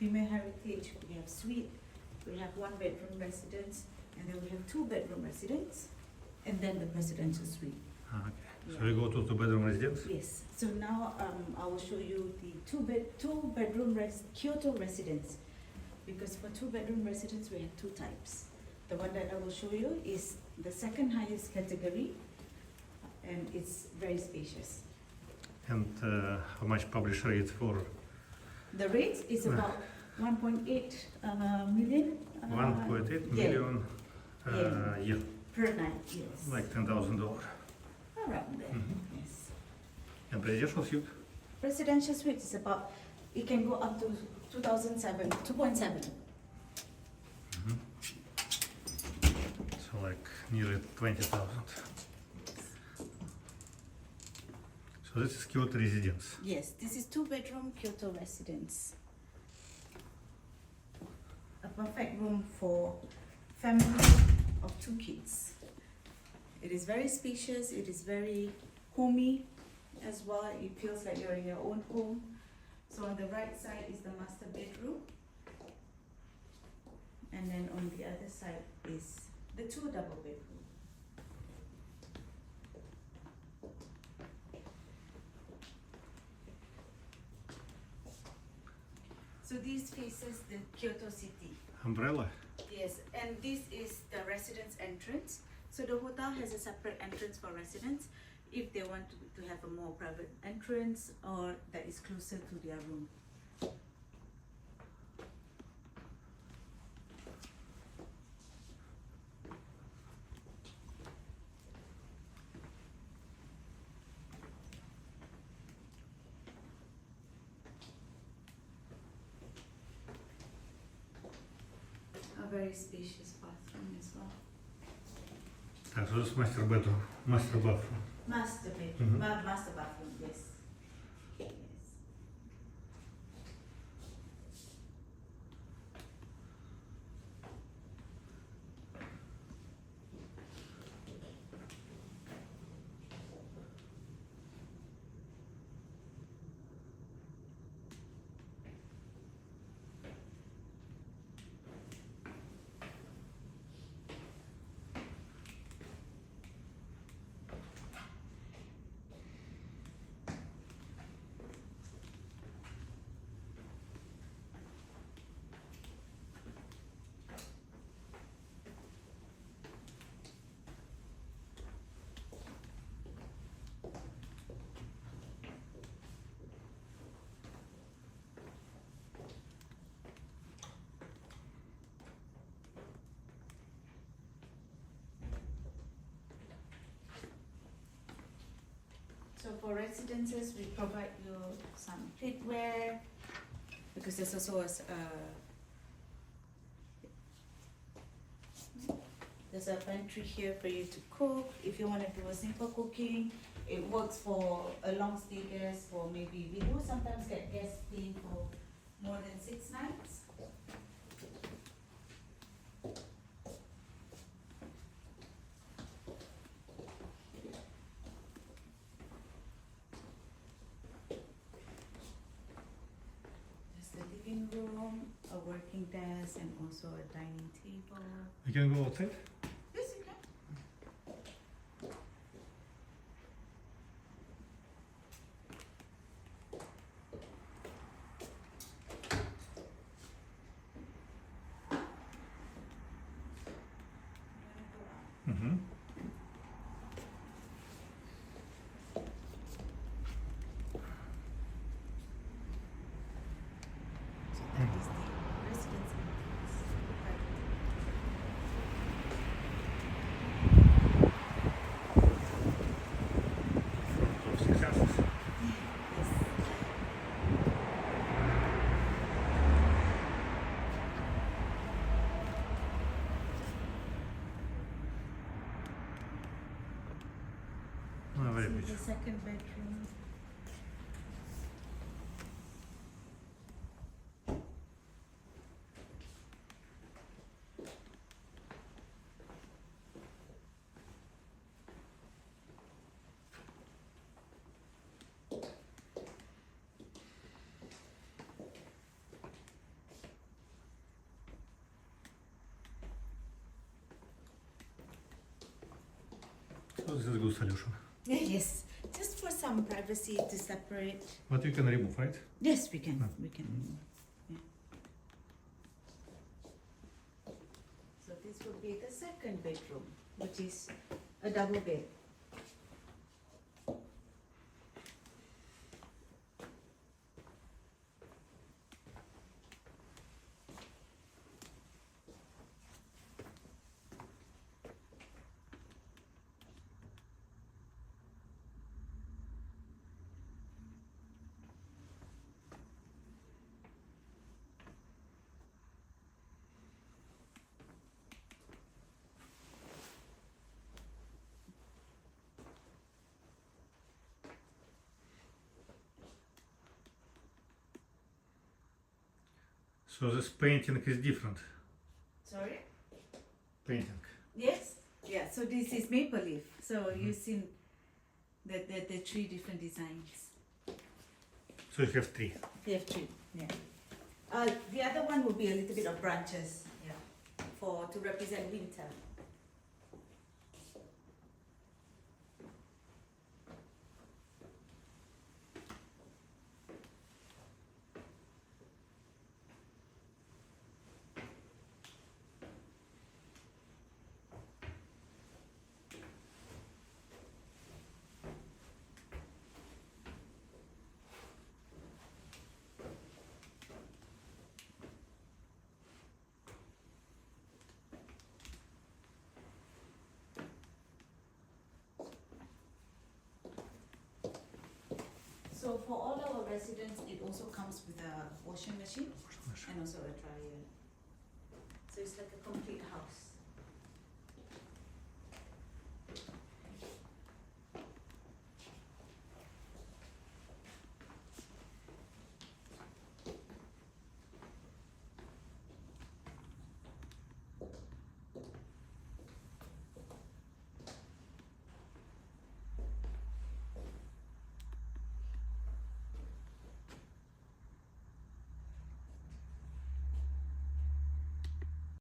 female heritage, we have suite, we have 1 bedroom residence, and then we have 2 bedroom residence, and then the presidential suite. Okay. Yeah. So we go to 2 bedroom residence. Yes, so now I will show you the 2 bedroom Kyoto residence. Because for 2 bedroom residence, we have 2 types. The one that I will show you is the second highest category, and it's very spacious. And how much publish rate for? The rate is about 1.8 million. 1.8 yeah, million year, per night, yes. like $10,000. Around there, Mhm. yes. And presidential suite? Residential suite is about, it can go up to 2.7. Mhm. So like nearly 20,000. So this is Kyoto Residence. Yes, this is 2 bedroom Kyoto residence. A perfect room for family of 2 kids. It is very spacious, it is very homey as well. It feels like you're in your own home. So on the right side is the master bedroom. And then on the other side is the 2 double bedroom. So this faces the Kyoto city. Umbrella? Yes, and this is the residence entrance. So the hotel has a separate entrance for residents if they want to have a more private entrance or that is closer to their room. A very spacious bathroom as well. So this is master bedroom, master bathroom. Master bedroom, Mhm. master bathroom, yes. Yes. So for residences, we provide you some kitware because there's also there's a pantry here for you to cook. If you want to do a simple cooking, it works for a long stay guest, for maybe we do sometimes get guests staying for more than 6 nights. There's the living room, a working desk, and also a dining table. You can go outside? Yes, you can. Mm-hmm. So that is the residence entrance. Successes. Yes. Very See beautiful. the second bedroom. So this is a good solution. Yes, just for some privacy to separate. But you can remove, right? Yes, we can. Mm. We can. Yeah. So this will be the second bedroom, which is a double bed. So this painting is different. Sorry? Painting. Yes. Yeah. So this is maple leaf. So you've seen the three different designs. So you have three. They have three. Yeah. The other one will be a little bit of branches. Yeah. For to represent winter. So for all our residents, it also comes with a washing machine and also a dryer. So it's like a complete house.